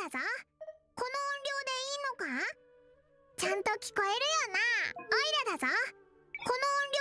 だぞ。この音量でいいのか？ちゃんと聞こえるよな。オイラだぞ。この音量。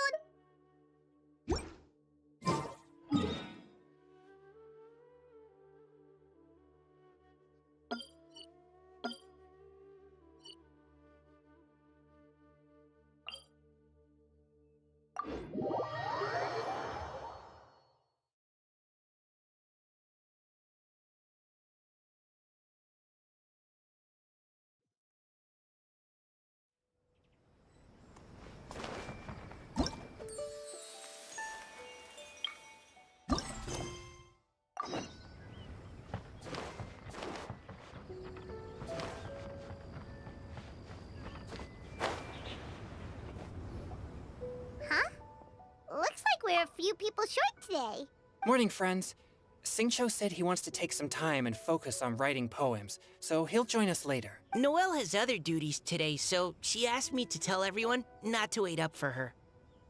Looks like we're a few people short today. Morning, friends. Singcho said he wants to take some time and focus on writing poems, so he'll join us later. Noelle has other duties today, so she asked me to tell everyone not to wait up for her.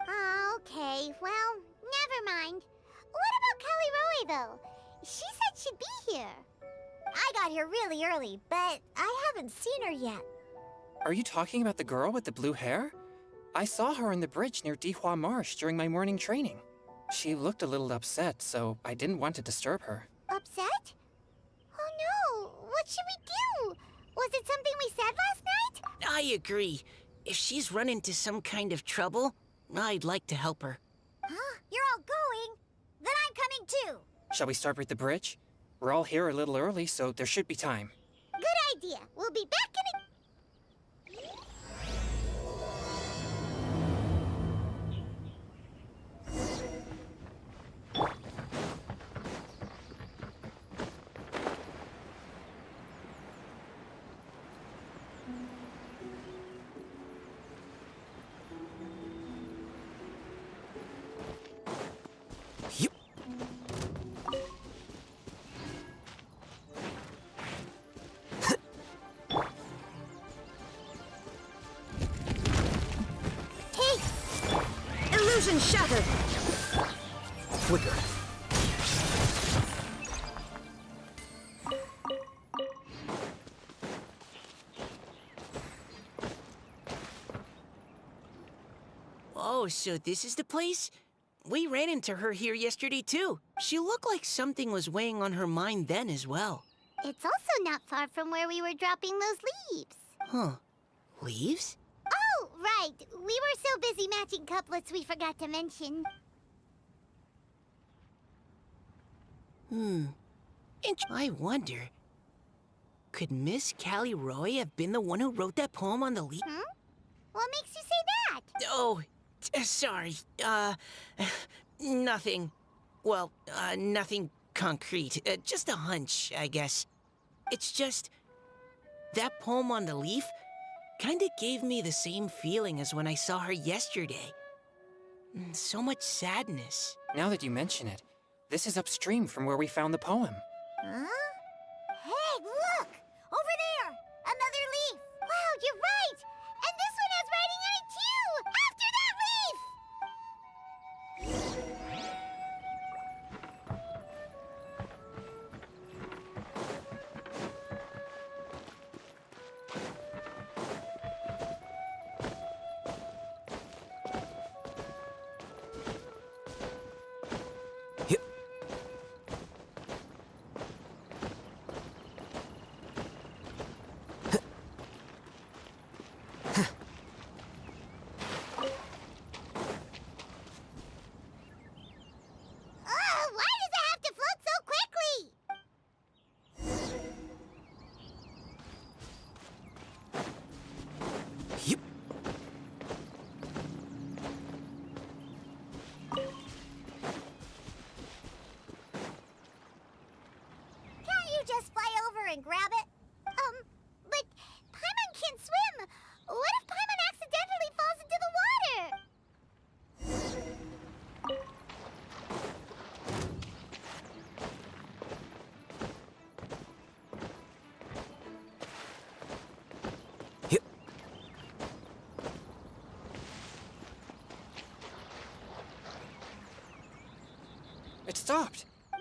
Oh, okay. Well, never mind. What about Kelly Roy, though? She said she'd be here. I got here really early, but I haven't seen her yet. Are you talking about the girl with the blue hair? I saw her on the bridge near Dihua Marsh during my morning training. She looked a little upset, so I didn't want to disturb her. Upset? Oh no! What should we do? Was it something we said last night? I agree. If she's run into some kind of trouble, I'd like to help her. Huh? You're all going? Then I'm coming too. Shall we start with the bridge? We're all here a little early, so there should be time. Good idea. We'll be back in a... Yep. Hey! Illusion shattered! Flicker. Oh, so this is the place? We ran into her here yesterday, too. She looked like something was weighing on her mind then as well. It's also not far from where we were dropping those leaves. Huh. Leaves? Oh, right. We were so busy matching couplets we forgot to mention. I wonder, could Miss Callie Roy have been the one who wrote that poem on the leaf? Hmm? What makes you say that? Oh, sorry. Nothing. Well, nothing concrete. Just a hunch, I guess. It's just, that poem on the leaf kinda gave me the same feeling as when I saw her yesterday. So much sadness. Now that you mention it, this is upstream from where we found the poem. Huh? Hey, look! Over there! Another leaf! Wow, you're right! And this one has writing on it too! After that leaf! Yep. Why does it have to float so quickly? Yep. Can't you just fly over and grab it? But Paimon can't swim. What if Paimon accidentally falls into the water? Yep. It stopped! No!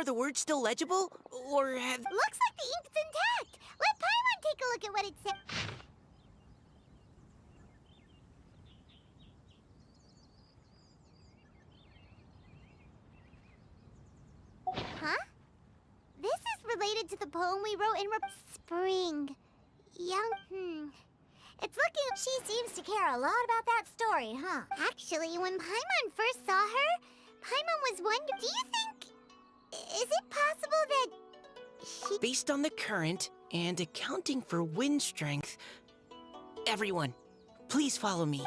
Are the words still legible? Or have... Looks like the ink's intact. Let Paimon take a look at what it says. Huh? This is related to the poem we wrote in Spring. It's looking... She seems to care a lot about that story, huh? Actually, when Paimon first saw her, Paimon was wondering... Do you think... Is it possible that... she... Based on the current and accounting for wind strength... Everyone, please follow me.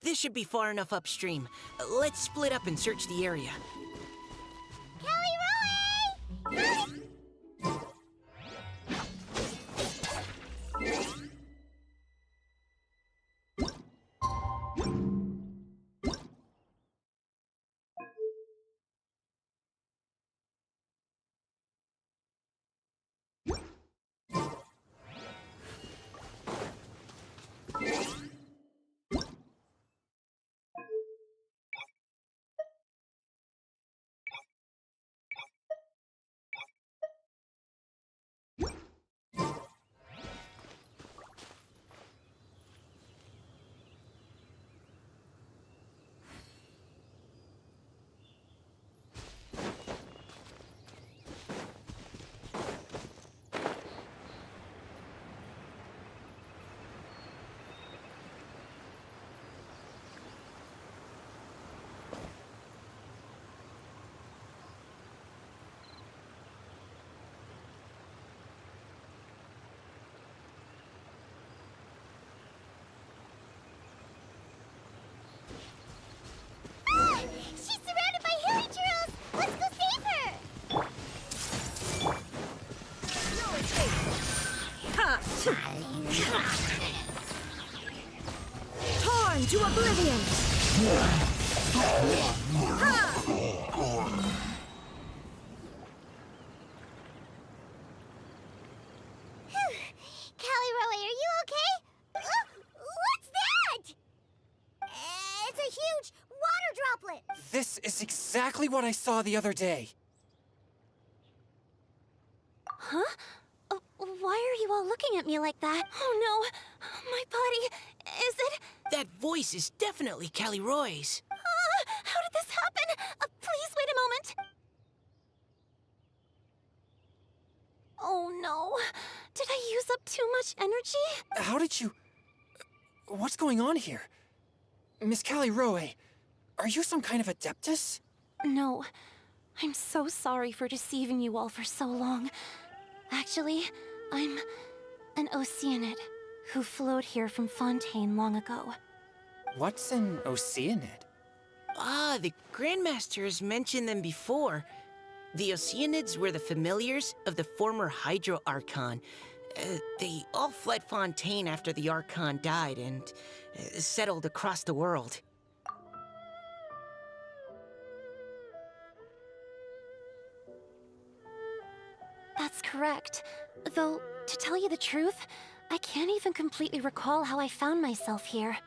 This should be far enough upstream. Let's split up and search the area. Kelly Roe! She's surrounded by hilly churros! Let's go save her! Torn to oblivion! Callie Roe, are you okay? What's that? It's a huge water droplet! This is exactly what I saw the other day. Huh? Why are you all looking at me like that? Oh no! My body... Is it... That voice is definitely Callie Roy's. How did this happen? Please wait a moment. Oh no. Did I use up too much energy? How did you... What's going on here? Miss Callie Roe, are you some kind of adeptus? No. I'm so sorry for deceiving you all for so long. Actually, I'm an Oceanid who flowed here from Fontaine long ago. What's an Oceanid? Ah, the Grandmaster has mentioned them before. The Oceanids were the familiars of the former Hydro Archon. They all fled Fontaine after the Archon died and settled across the world. That's correct. Though, to tell you the truth, I can't even completely recall how I found myself here.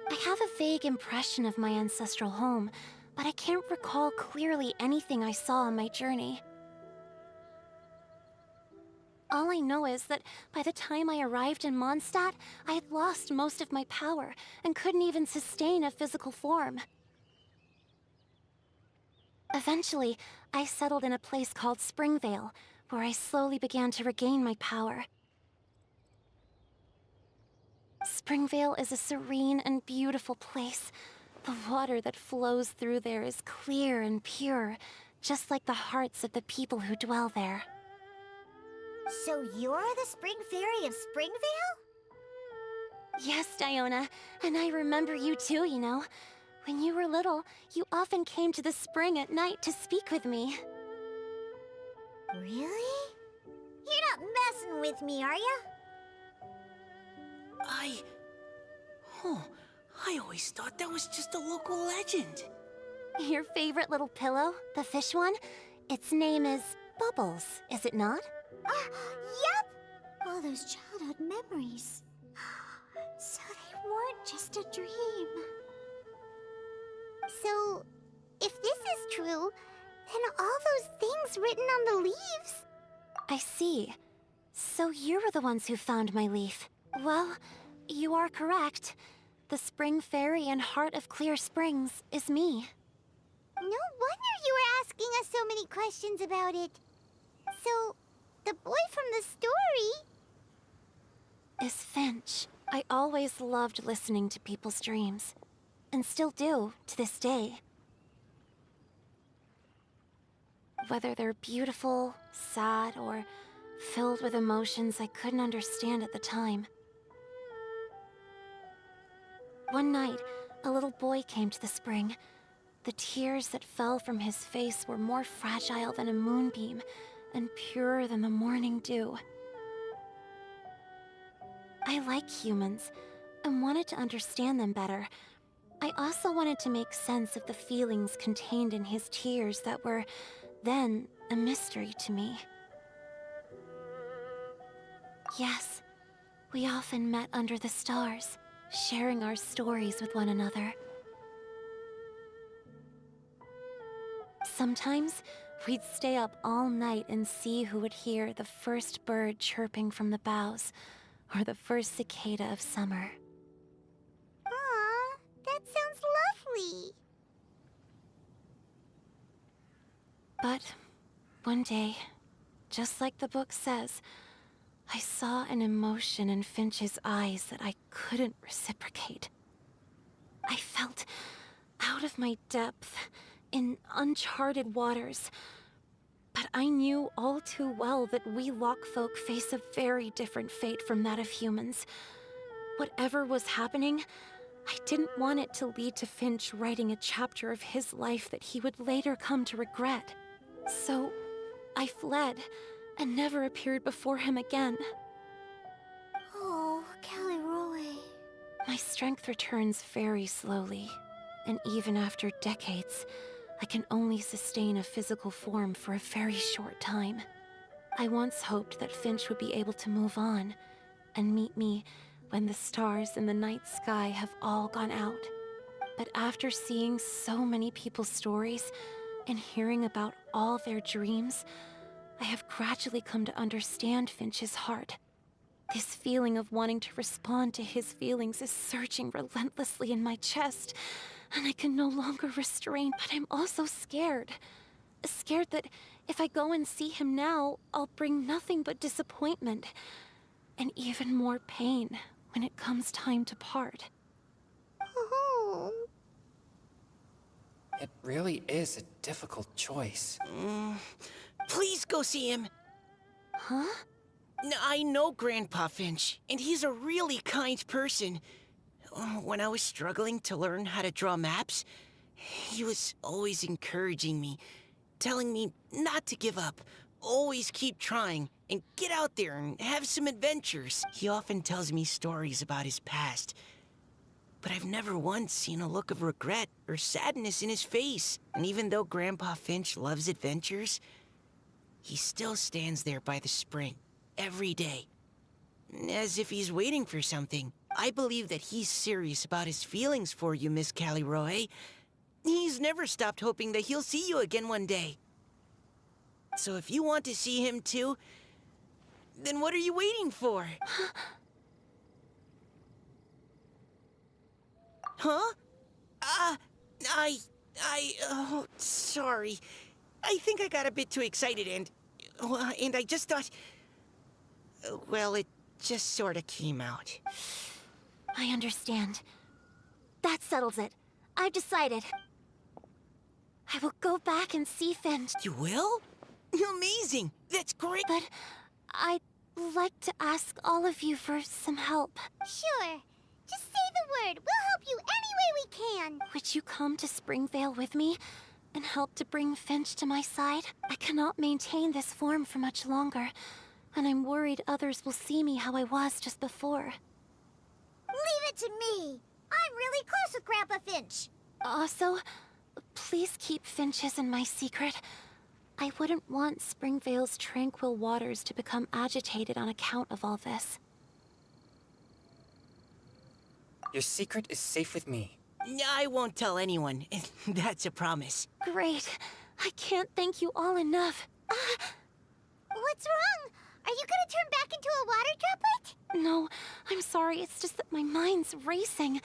I have a vague impression of my ancestral home, but I can't recall clearly anything I saw on my journey. All I know is that by the time I arrived in Mondstadt, I had lost most of my power and couldn't even sustain a physical form. Eventually, I settled in a place called Springvale, where I slowly began to regain my power. Springvale is a serene and beautiful place. The water that flows through there is clear and pure, just like the hearts of the people who dwell there. So you're the Spring Fairy of Springvale? Yes, Diona, and I remember you too, you know. When you were little, you often came to the spring at night to speak with me. Really? You're not messing with me, are you? Oh, I always thought that was just a local legend. Your favorite little pillow, the fish one? Its name is Bubbles, is it not? Yep! All those childhood memories. So they weren't just a dream. So, if this is true, then all those things written on the leaves... I see. So you were the ones who found my leaf. Well, you are correct. The Spring Fairy and Heart of Clear Springs is me. No wonder you were asking us so many questions about it. So, the boy from the story... is Finch. I always loved listening to people's dreams. And still do, to this day. Whether they're beautiful, sad, or filled with emotions I couldn't understand at the time. One night, a little boy came to the spring. The tears that fell from his face were more fragile than a moonbeam, and purer than the morning dew. I like humans, and wanted to understand them better. I also wanted to make sense of the feelings contained in his tears that were, then, a mystery to me. Yes, we often met under the stars, sharing our stories with one another. Sometimes, we'd stay up all night and see who would hear the first bird chirping from the boughs, or the first cicada of summer. Aw, that sounds lovely. But one day, just like the book says, I saw an emotion in Finch's eyes that I couldn't reciprocate. I felt out of my depth, in uncharted waters. But I knew all too well that we Lockfolk face a very different fate from that of humans. Whatever was happening, I didn't want it to lead to Finch writing a chapter of his life that he would later come to regret. So, I fled, and never appeared before him again. Oh, Caliroe. My strength returns very slowly, and even after decades, I can only sustain a physical form for a very short time. I once hoped that Finch would be able to move on, and meet me when the stars in the night sky have all gone out. But after seeing so many people's stories, and hearing about all their dreams, I have gradually come to understand Finch's heart. This feeling of wanting to respond to his feelings is surging relentlessly in my chest, and I can no longer restrain, but I'm also scared. Scared that if I go and see him now, I'll bring nothing but disappointment, and even more pain when it comes time to part. Oh. It really is a difficult choice. Please go see him. Huh? I know Grandpa Finch, and he's a really kind person. When I was struggling to learn how to draw maps, he was always encouraging me, telling me not to give up, always keep trying, and get out there and have some adventures. He often tells me stories about his past, but I've never once seen a look of regret or sadness in his face. And even though Grandpa Finch loves adventures, he still stands there by the spring, every day, as if he's waiting for something. I believe that he's serious about his feelings for you, Miss Caliroe. He's never stopped hoping that he'll see you again one day. So if you want to see him too, then what are you waiting for? Huh? Oh, sorry. I think I got a bit too excited and I just thought... Well, it just sort of came out. I understand. That settles it. I've decided. I will go back and see Finch. You will? Amazing! That's great! But I'd like to ask all of you for some help. Sure. Just say the word. We'll help you any way we can. Would you come to Springvale with me and help to bring Finch to my side? I cannot maintain this form for much longer, and I'm worried others will see me how I was just before. it to me. I'm really close with Grandpa Finch. Also, please keep Finch's in my secret. I wouldn't want Springvale's tranquil waters to become agitated on account of all this. Your secret is safe with me. I won't tell anyone. That's a promise. Great. I can't thank you all enough. What's wrong? Are you gonna turn back into a water droplet? No, I'm sorry. It's just that my mind's racing.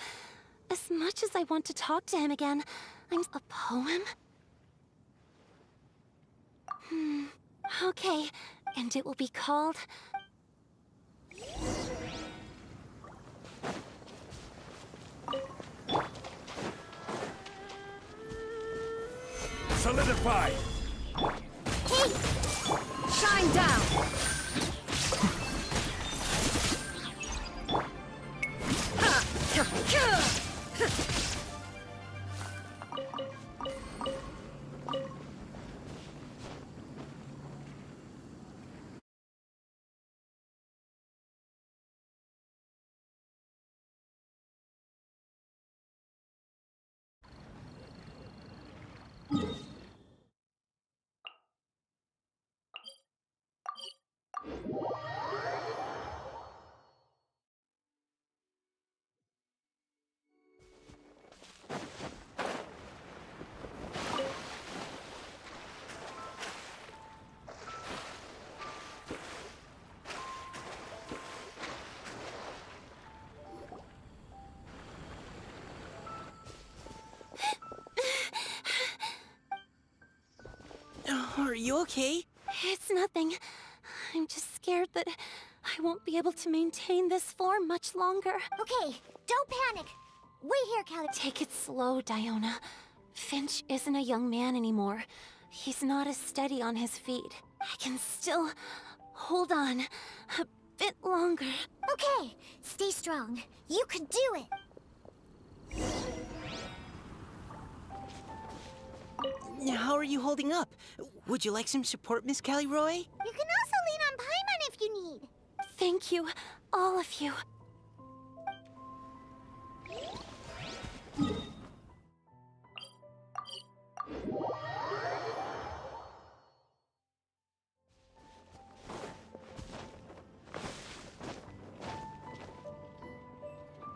As much as I want to talk to him again, a poem? Okay. And it will be called... Solidify! Hey! Shine down! Are you okay? It's nothing. I'm just scared that I won't be able to maintain this form much longer. Okay, don't panic. Wait here, Callie. Take it slow, Diona. Finch isn't a young man anymore. He's not as steady on his feet. I can still hold on a bit longer. Okay, stay strong. You can do it. How are you holding up? Would you like some support, Miss Callie Roy? You can also lean on Paimon if you need. Thank you, all of you.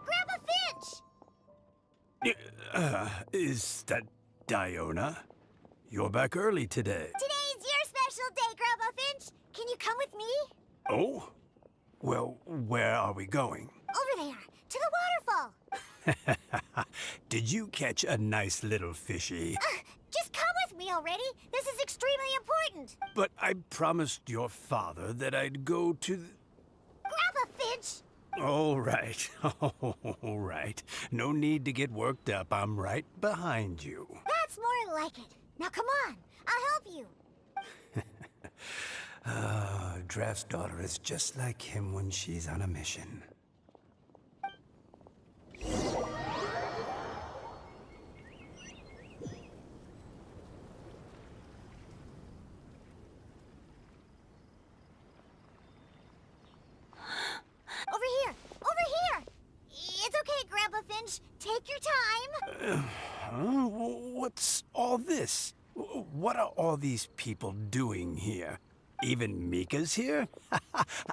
Grandpa Finch! Is that Diona? You're back early today. Today's your special day, Grandpa Finch. Can you come with me? Oh? Well, where are we going? Over there, to the waterfall. Did you catch a nice little fishy? Just come with me already. This is extremely important. But I promised your father that I'd go to the... Grandpa Finch! All right, all right. No need to get worked up. I'm right behind you. That's more like it. Now come on, I'll help you. Draft's daughter is just like him when she's on a mission. Over here! Over here! It's okay, Grandpa Finch. Take your time. What's all this? What are all these people doing here? Even Mika's here?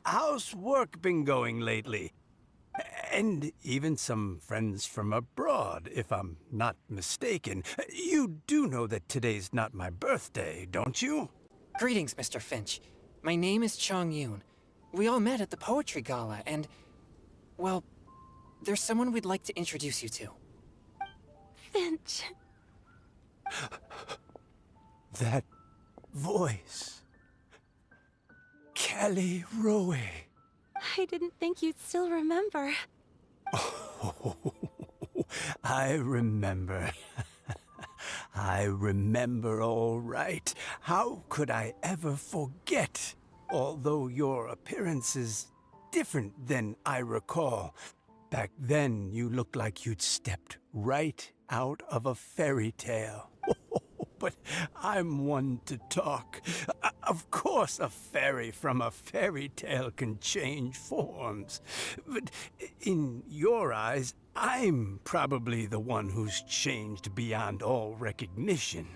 How's work been going lately? And even some friends from abroad, if I'm not mistaken. You do know that today's not my birthday, don't you? Greetings, Mr. Finch. My name is Chong Yoon. We all met at the poetry gala, and... well, there's someone we'd like to introduce you to. Finch. That voice. Callie Rowe. I didn't think you'd still remember. Oh, I remember. I remember all right. How could I ever forget? Although your appearance is different than I recall. Back then, you looked like you'd stepped right out of a fairy tale. But I'm one to talk. Of course, a fairy from a fairy tale can change forms. But in your eyes, I'm probably the one who's changed beyond all recognition.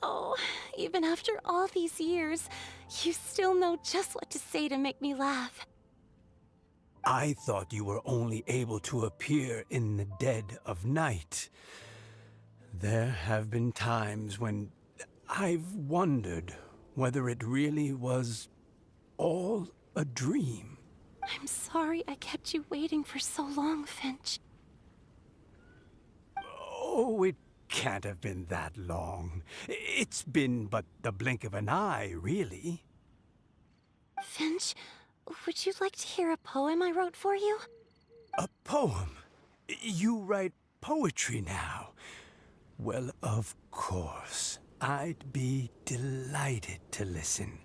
Oh, even after all these years, you still know just what to say to make me laugh. I thought you were only able to appear in the dead of night. There have been times when I've wondered whether it really was all a dream. I'm sorry I kept you waiting for so long, Finch. Oh, it can't have been that long. It's been but the blink of an eye, really. Finch, would you like to hear a poem I wrote for you? A poem? You write poetry now? Well, of course. I'd be delighted to listen.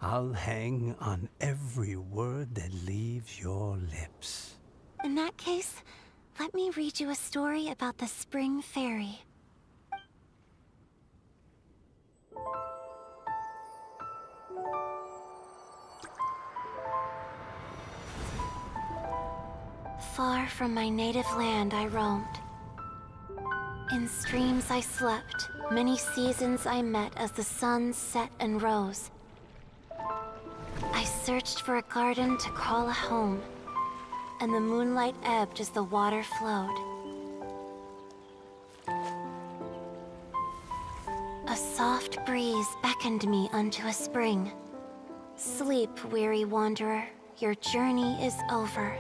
I'll hang on every word that leaves your lips. In that case, let me read you a story about the Spring Fairy. Far from my native land I roamed. In streams I slept, many seasons I met as the sun set and rose. I searched for a garden to call a home, and the moonlight ebbed as the water flowed. A soft breeze beckoned me unto a spring. Sleep, weary wanderer, your journey is over.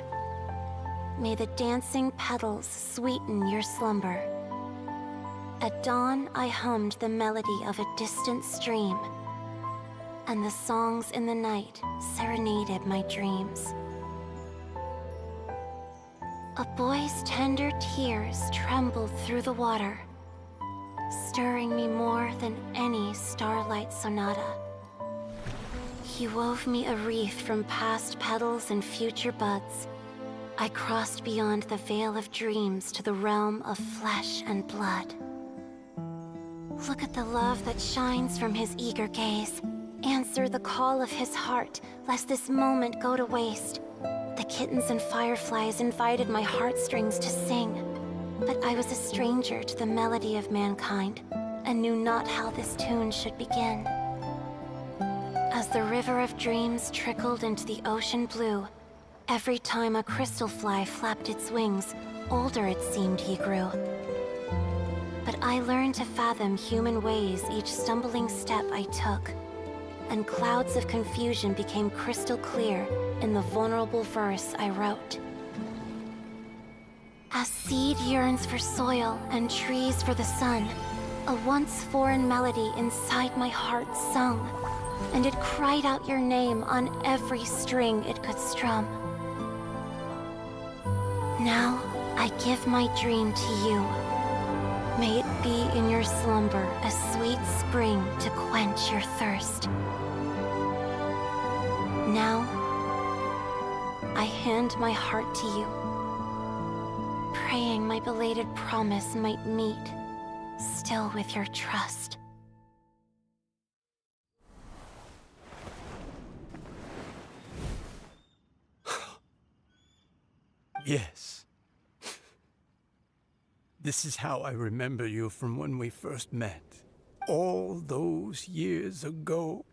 May the dancing petals sweeten your slumber. At dawn, I hummed the melody of a distant stream, and the songs in the night serenaded my dreams. A boy's tender tears trembled through the water, stirring me more than any starlight sonata. He wove me a wreath from past petals and future buds. I crossed beyond the veil of dreams to the realm of flesh and blood. Look at the love that shines from his eager gaze. Answer the call of his heart, lest this moment go to waste. The kittens and fireflies invited my heartstrings to sing, but I was a stranger to the melody of mankind, and knew not how this tune should begin. As the river of dreams trickled into the ocean blue, every time a crystal fly flapped its wings, older it seemed he grew. But I learned to fathom human ways each stumbling step I took, and clouds of confusion became crystal clear in the vulnerable verse I wrote. As seed yearns for soil and trees for the sun, a once foreign melody inside my heart sung, and it cried out your name on every string it could strum. Now I give my dream to you. May it be in your slumber a sweet spring to quench your thirst. Now, I hand my heart to you, praying my belated promise might meet, still with your trust. Yes. This is how I remember you from when we first met. All those years ago.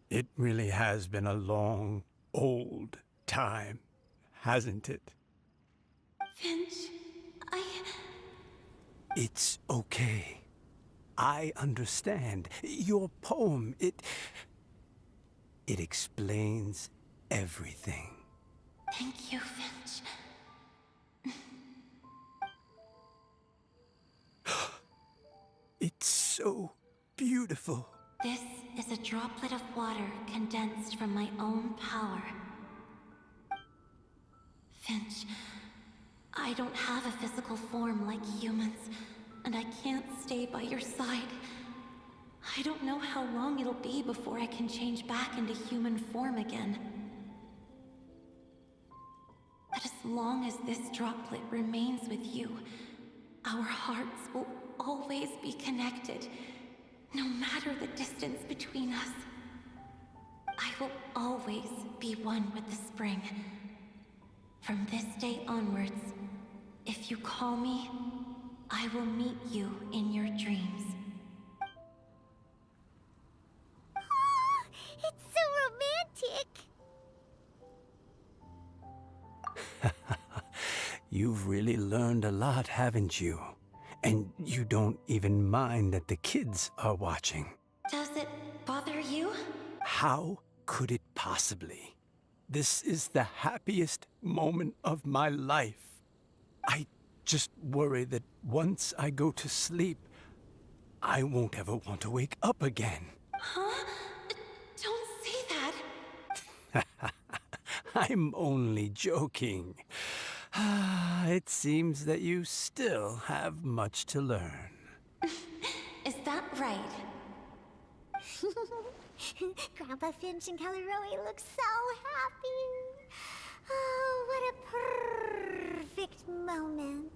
It really has been a long, old time, hasn't it? Finch, It's okay. I understand. Your poem, it explains everything. Thank you, Finch. It's so beautiful. This is a droplet of water condensed from my own power. Finch, I don't have a physical form like humans, and I can't stay by your side. I don't know how long it'll be before I can change back into human form again. But as long as this droplet remains with you, our hearts will always be connected, no matter the distance between us. I will always be one with the spring. From this day onwards, if you call me, I will meet you in your dreams. Oh, it's so romantic. You've really learned a lot, haven't you? And you don't even mind that the kids are watching. Does it bother you? How could it possibly? This is the happiest moment of my life. I just worry that once I go to sleep, I won't ever want to wake up again. Huh? Don't say that. I'm only joking. It seems that you still have much to learn. Is that right? Grandpa Finch and Kelly Rowe look so happy. Oh, what a perfect moment.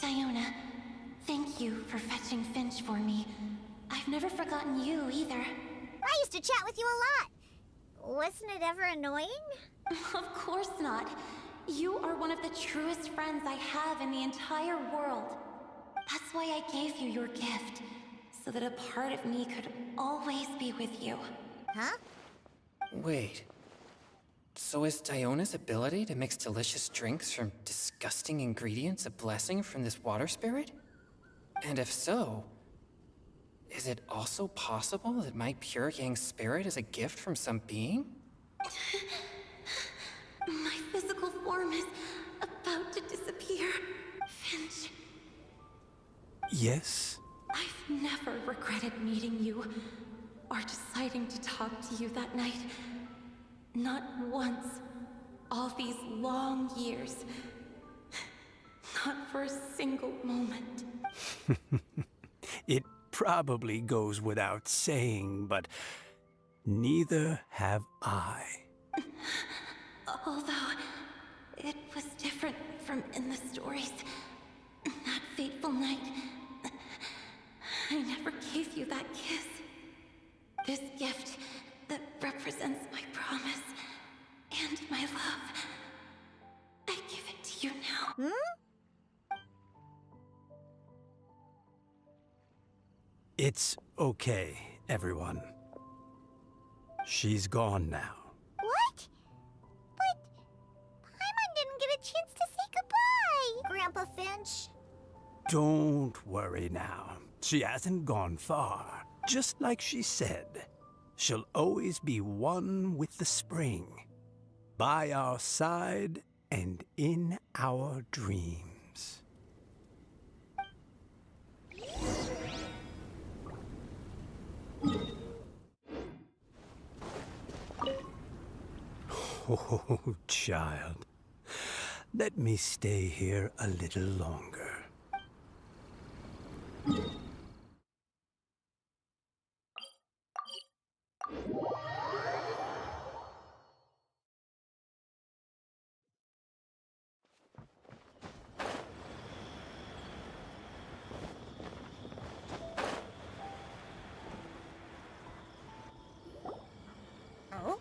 Diona, thank you for fetching Finch for me. I've never forgotten you either. I used to chat with you a lot. Wasn't it ever annoying? Of course not. You are one of the truest friends I have in the entire world. That's why I gave you your gift, so that a part of me could always be with you. Huh? Wait. So is Diona's ability to mix delicious drinks from disgusting ingredients a blessing from this water spirit? And if so, is it also possible that my pure yang spirit is a gift from some being? My physical form is about to disappear. Finch, Yes? I've never regretted meeting you, or deciding to talk to you that night. Not once. All these long years. Not for a single moment. It probably goes without saying, but neither have I. Although, it was different from in the stories. That fateful night, I never gave you that kiss. This gift that represents my promise and my love. I give it to you now. It's okay, everyone. She's gone now. What? But Paimon didn't get a chance to say goodbye. Grandpa Finch. Don't worry now. She hasn't gone far. Just like she said, she'll always be one with the spring. By our side and in our dreams. Oh, child. Let me stay here a little longer. Oh?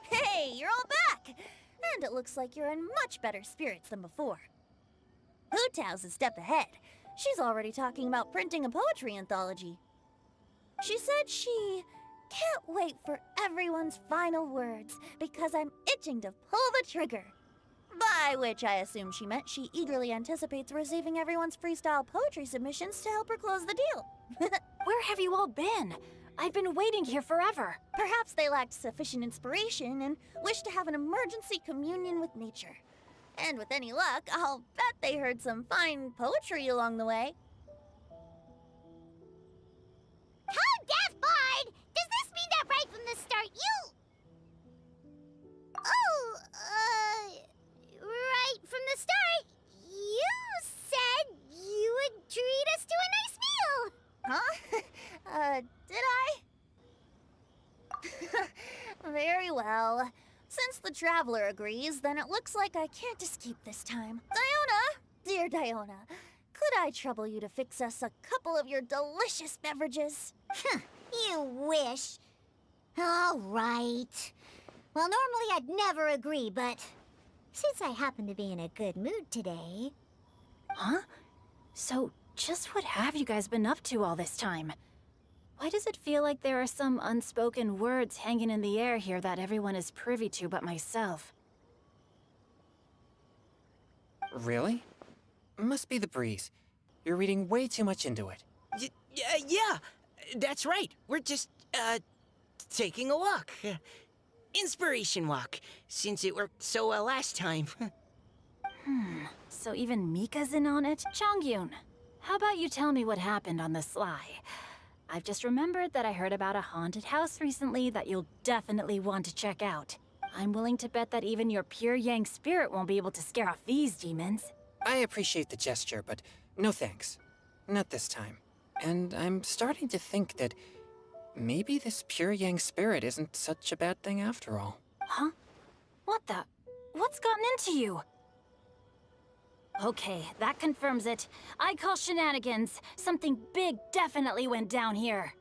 Hey, you're all back! And it looks like you're in much better spirits than before. Hu-Tao's a step ahead. She's already talking about printing a poetry anthology. She said she can't wait for everyone's final words because I'm itching to pull the trigger. By which I assume she meant she eagerly anticipates receiving everyone's freestyle poetry submissions to help her close the deal. Where have you all been? I've been waiting here forever. Perhaps they lacked sufficient inspiration and wished to have an emergency communion with nature. And with any luck, I'll bet they heard some fine poetry along the way. How deaf, Bard! Does this mean that right from the start you... Oh, right from the start, you said you would treat us to a nice meal! Huh? Did I? Very well. Since the Traveler agrees, then it looks like I can't escape this time. Diona! Dear Diona, could I trouble you to fix us a couple of your delicious beverages? You wish. All right. Well, normally I'd never agree, but since I happen to be in a good mood today... Huh? So, just what have you guys been up to all this time? Why does it feel like there are some unspoken words hanging in the air here that everyone is privy to but myself? Really? Must be the breeze. You're reading way too much into it. Yeah, that's right. We're just, taking a walk. Inspiration walk, since it worked so well last time. So even Mika's in on it? Chongyun, how about you tell me what happened on the sly? I've just remembered that I heard about a haunted house recently that you'll definitely want to check out. I'm willing to bet that even your pure Yang spirit won't be able to scare off these demons. I appreciate the gesture, but no thanks. Not this time. And I'm starting to think that maybe this pure Yang spirit isn't such a bad thing after all. Huh? What the? What's gotten into you? Okay, that confirms it. I call shenanigans. Something big definitely went down here.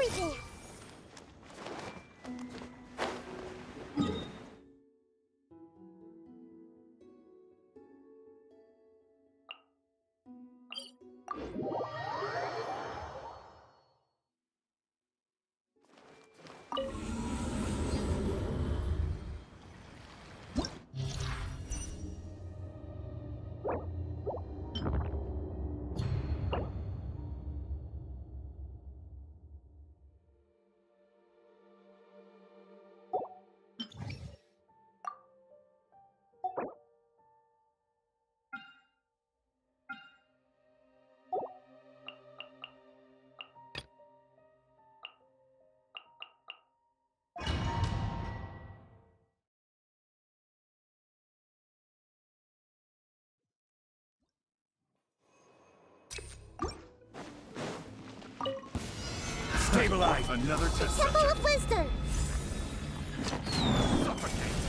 everything! Stabilize! Another test Temple of Wisdom!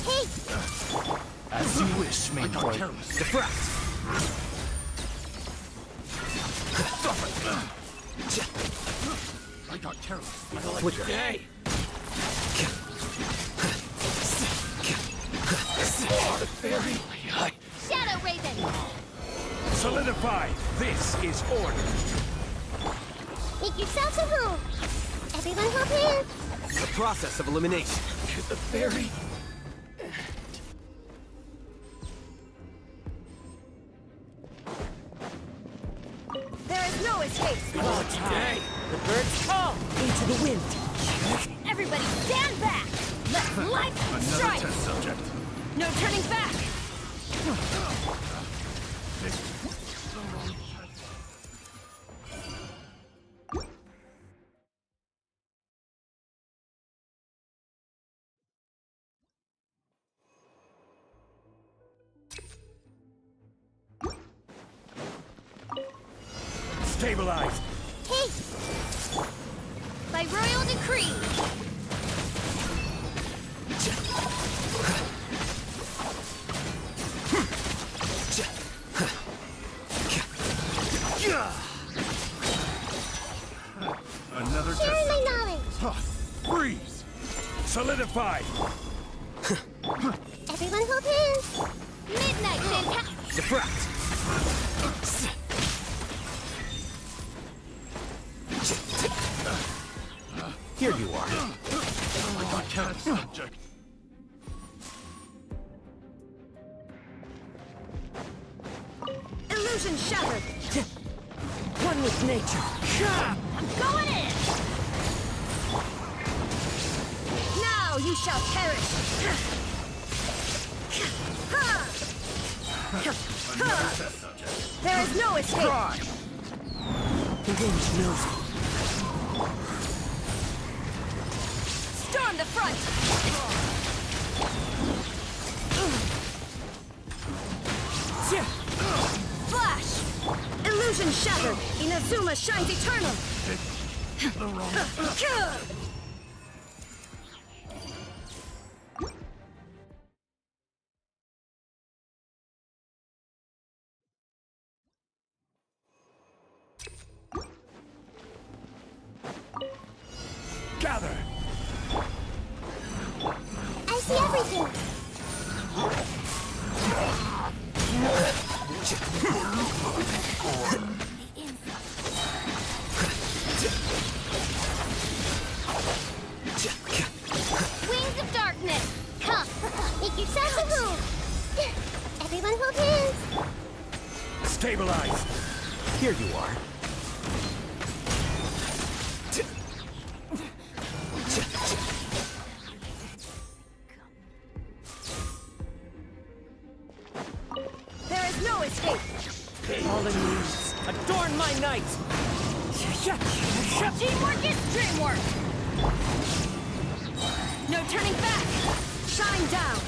Hey! As you wish, main point. Defract! I got careless. Quicker. Hey! Shadow Raven! Solidify! This is order! Make yourselves at home! Everyone hold hands! The process of elimination. The fairy! There is no escape. Hey! The birds call into the wind. Everybody stand back. Let light strike. Test subject. No turning back. Stabilize! Hey! By royal decree! Another Sharing test my knowledge! Freeze! Solidify! Everyone hold hands! Midnight Fantastic! Defract. Here you are. I got test subject. Illusion shattered. One with nature. I'm going in. Now you shall perish. Another test subject. There is no escape. Try! The wind knows me. Storm the front. Flash. Illusion shattered. Inazuma shines eternal. The wrong... Gather! I see everything! Wings of darkness! Come! Make yourselves at home! Everyone hold hands! Stabilize! Here you are. There is no escape. Fallen leaves, adorn my night. Teamwork is dreamwork. No turning back. Shine down.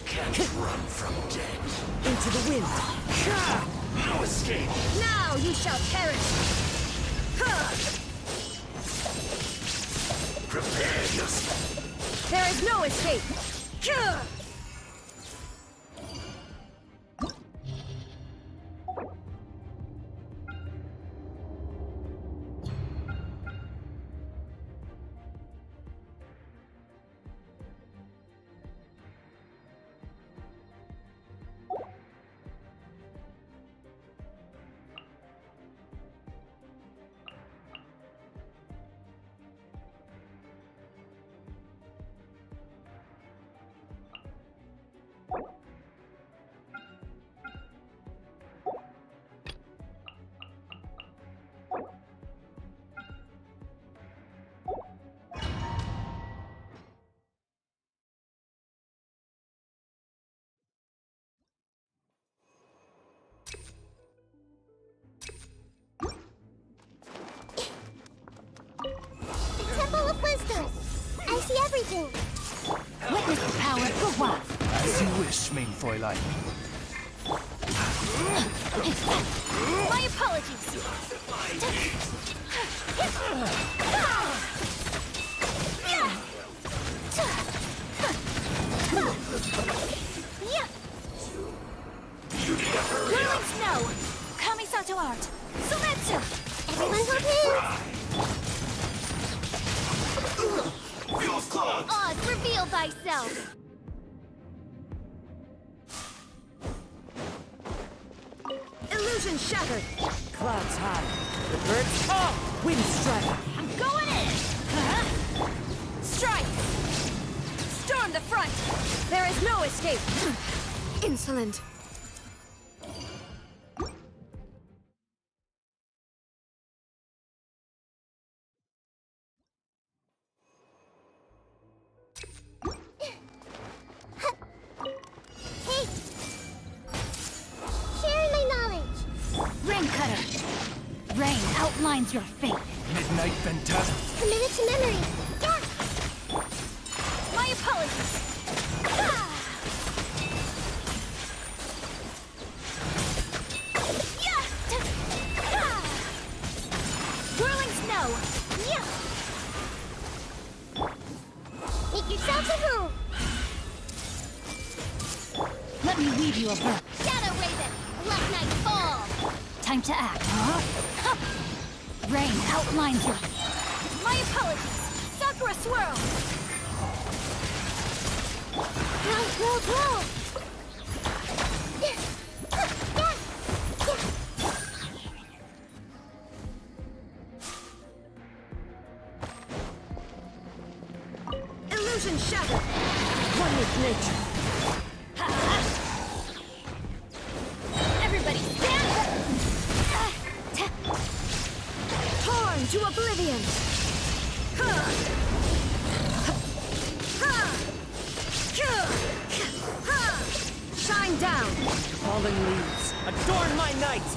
Can't run from death. Into the wind. No escape! Now you shall perish. Prepare yourself! There is no escape. everything. Witness the power of Gua. As you wish, mein Fräulein. My apologies. Whirling snow. Kamisato art. Sumetsu. Everyone hold hands. Oz, reveal thyself. Illusion shattered. Clouds high. The birds fall. Wind strike. I'm going in. Strike. Storm the front. There is no escape. Insolent. Hey! Sharing my knowledge. Rain cutter. Rain outlines your fate. Midnight Phantasm. Committed to memory. Yeah! My apologies. Whirling snow. Yeah! Make yourself at home. Let me weave you a bird. Shadow Raven. Let night fall. Time to act, huh? Rain outlines your... My apologies. Sakura swirl. Roll. Illusion shattered. One with nature. Everybody stand. Torn to oblivion. Shine down. Fallen leaves. Adorn my night.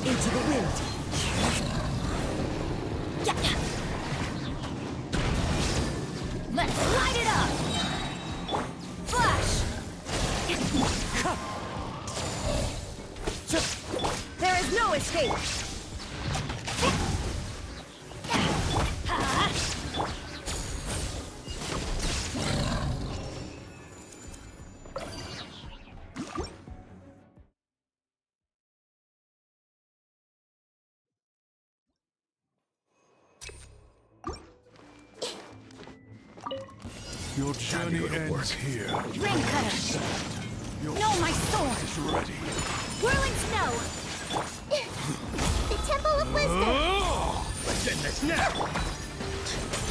Into the wind. Let's light it up! Flash! There is no escape. Your journey ends here. Rain cutter! No, my sword! Is ready. Whirling snow! The Temple of Wisdom. Let's end this now.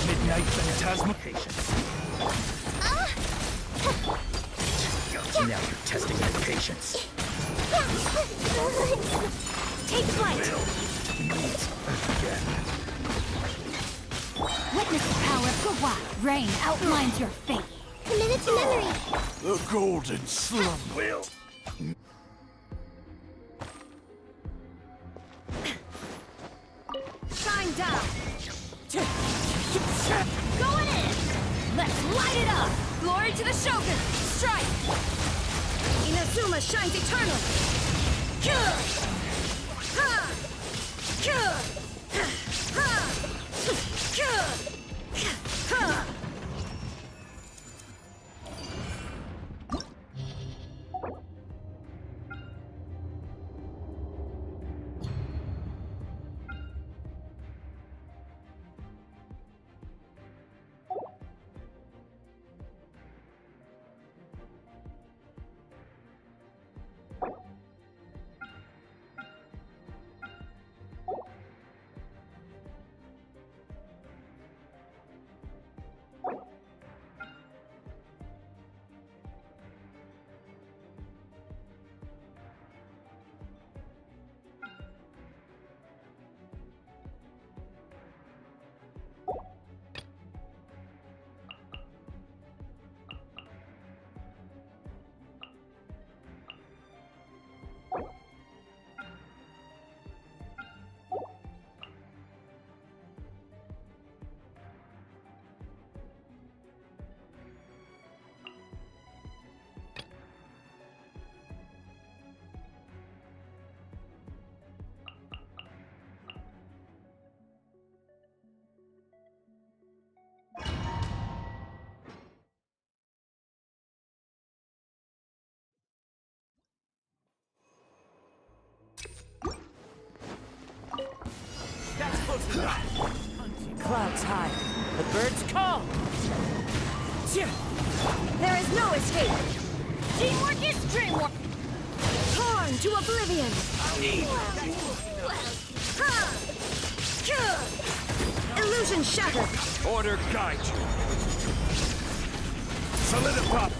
Midnight Phantasmication. Now you're testing my patience. Take flight! Again. Witness the power of Gua. Rain outlines your fate. Committed to memory. The golden slumber will. Shine down. Going in! Let's light it up! Glory to the Shogun! Strike! Inazuma shines eternal. Clouds high, the birds call. There is no escape. Teamwork is dreamwork. Torn to oblivion. Illusion shattered. Order guide you. Solidify.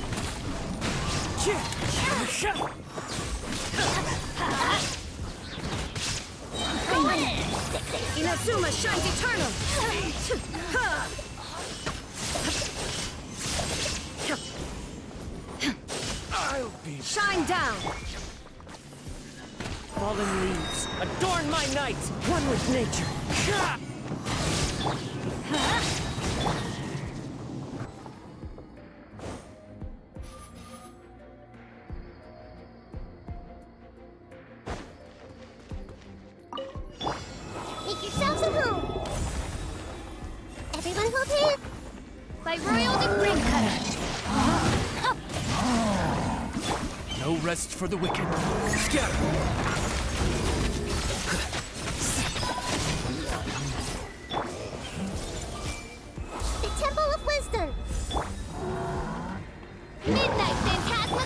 Inazuma shines eternal. I'll be Shine down. Fallen leaves, adorn my night. One with nature. Make yourselves at home. Everyone hold hands. By Royal Ring Cutter. no rest for the wicked. Scatter. The Temple of Wisdom. Midnight Phantasma.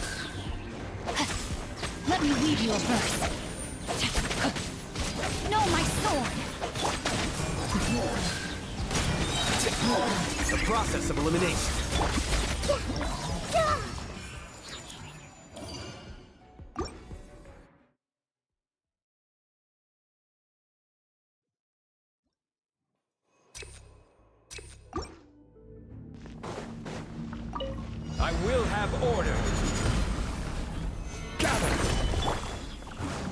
Let me weave you a verse. No, my sword! The process of elimination. I will have order. Gather.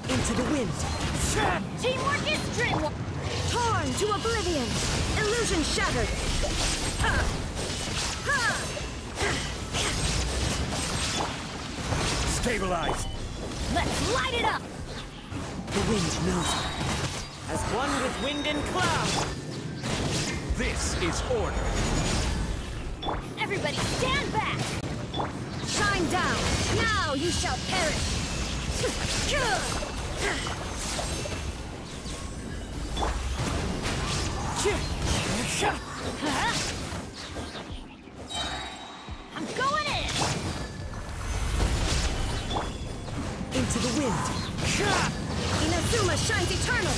Into the wind. Teamwork is dreamwork. Torn to oblivion. Illusion shattered. Stabilize. Let's light it up. The wind knows me. As one with wind and cloud. This is order. Everybody stand back. Shine down. Now you shall perish. I'm going in. Into the wind. Inazuma shines eternal.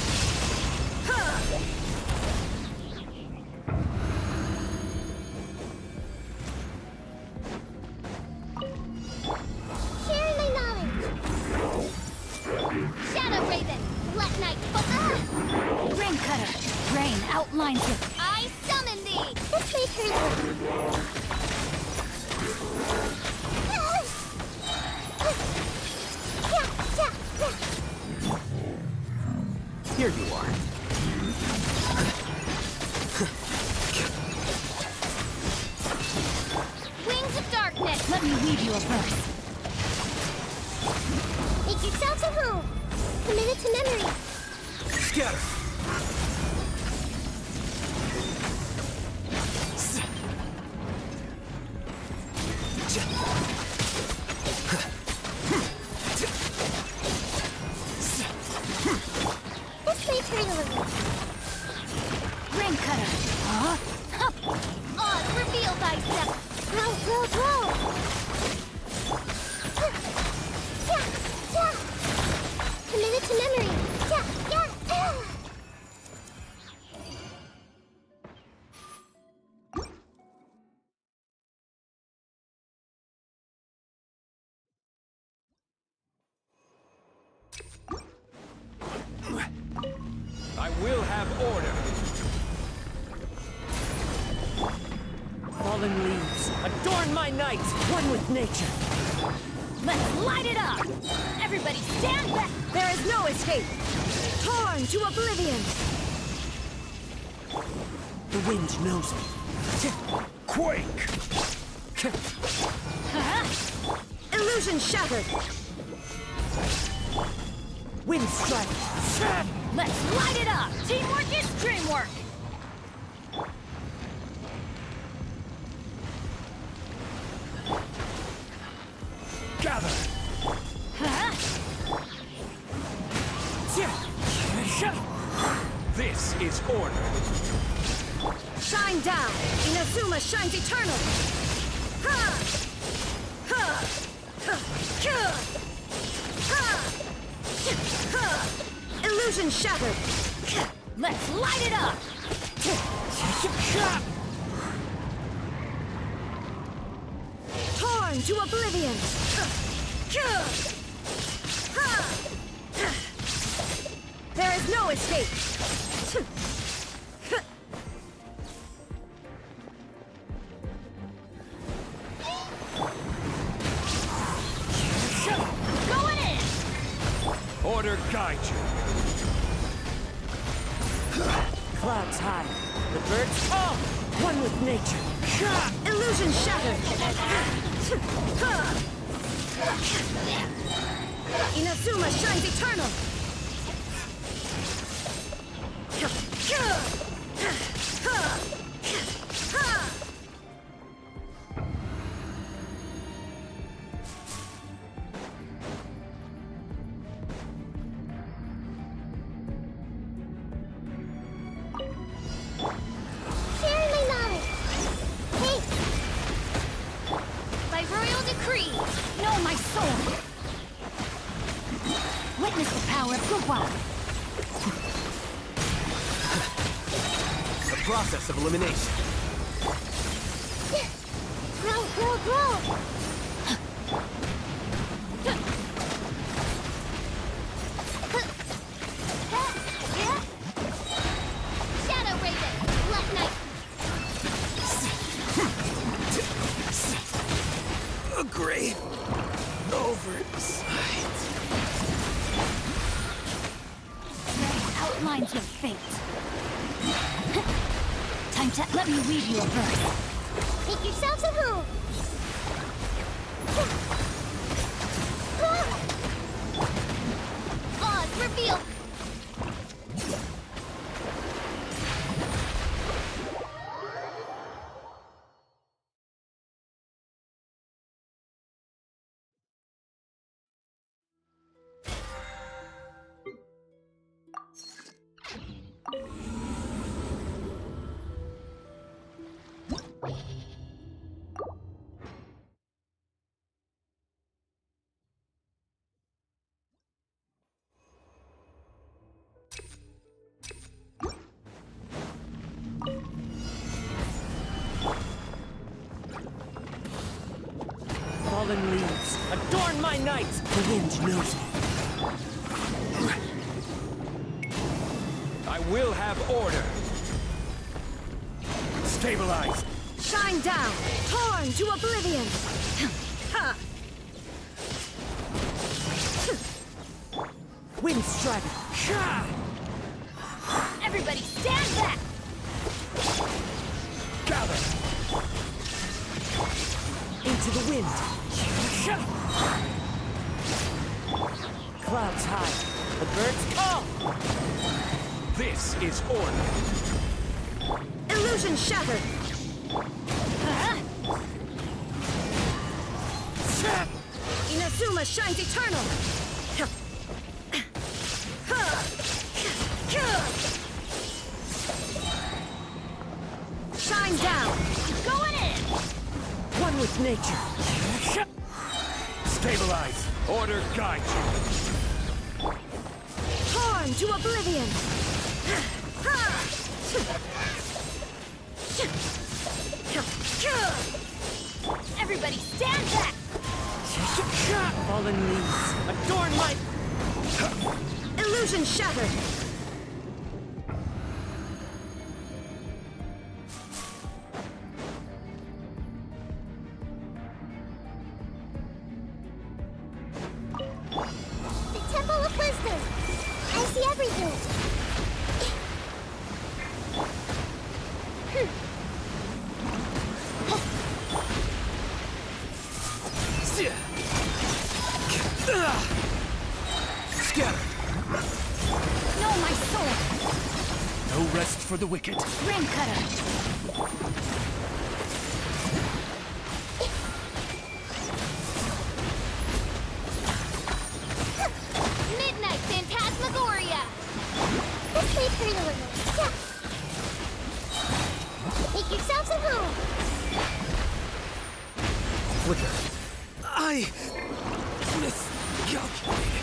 Sharing my knowledge. Shadow Raven. Black Knight. Ring Cutter! Rain outlines it. I summon thee. This may turn. Here you are. Wings of Darkness. Let me weave you a verse. Make yourselves at home. Commit it to memory. Scatter. This may turn a little. Ring Cutter! Huh? Oz, reveal thyself. Grow. Commit it to memory. I will have order. Fallen leaves. Adorn my night. One with nature. Let's light it up. Everybody stand back. There is no escape. Torn to oblivion. The wind knows me. Quake. Illusion shattered. Wind strike. Let's light it up. Teamwork is dreamwork. Gather. This This is order. Shine down! Inazuma shines eternal! Ha! Ha! Ha! Ha! Ha! Illusion shattered! Let's light it up! Torn to oblivion! There is no escape! Going in! Order guide you. Clouds high, the birds call! One with nature! Illusion shattered! Inazuma shines eternal! Share my knowledge. Hey, By royal decree, know my soul! Witness the power of Guwa! The process of elimination. grow, grow, grow. Shadow Raven, Black Knight. Agree. Oversight. Outlines your fate. Time to let me weave you a verse. Make yourselves a move. Oz, reveal. Fallen leaves, adorn my night! The wind knows me. I will have order. Stabilize. Shine down, torn to oblivion! Ha! Wind strider! Ha! Everybody stand back! Gather. Into the wind! Clouds high, the birds call! This is order. Illusion shattered! Inazuma shines eternal! Shine down! Going in! One with nature! Stabilize. Order guide you. Torn to oblivion! Everybody stand back! Fallen leaves, adorn my... Illusion shattered! The Temple of Wisdom. I see everything. Scatter. Know my soul! No rest for the wicked. Ring cutter! Midnight Phantasmagoria. Let's wait for the limit. flicker. I miscalculated.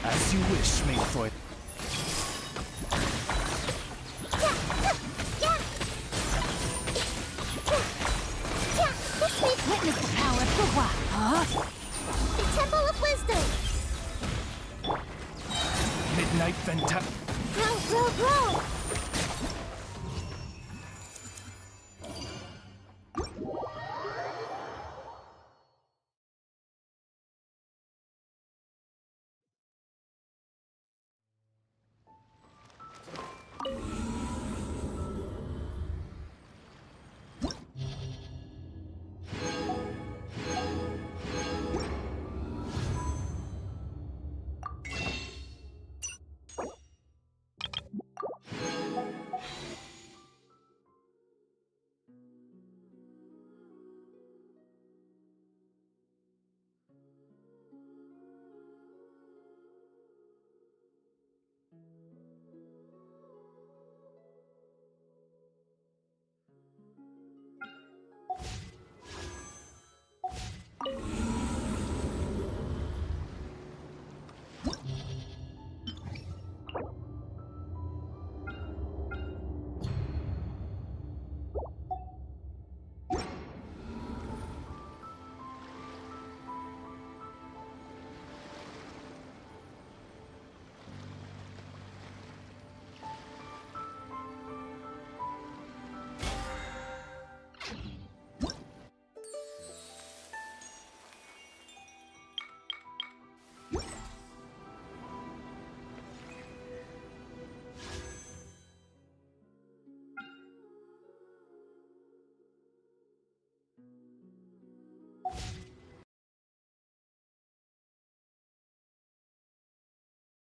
As you wish, Malfoy. Witness the power of the what? Huh? The Temple of Wisdom. Midnight Venta. Grow, grow, grow.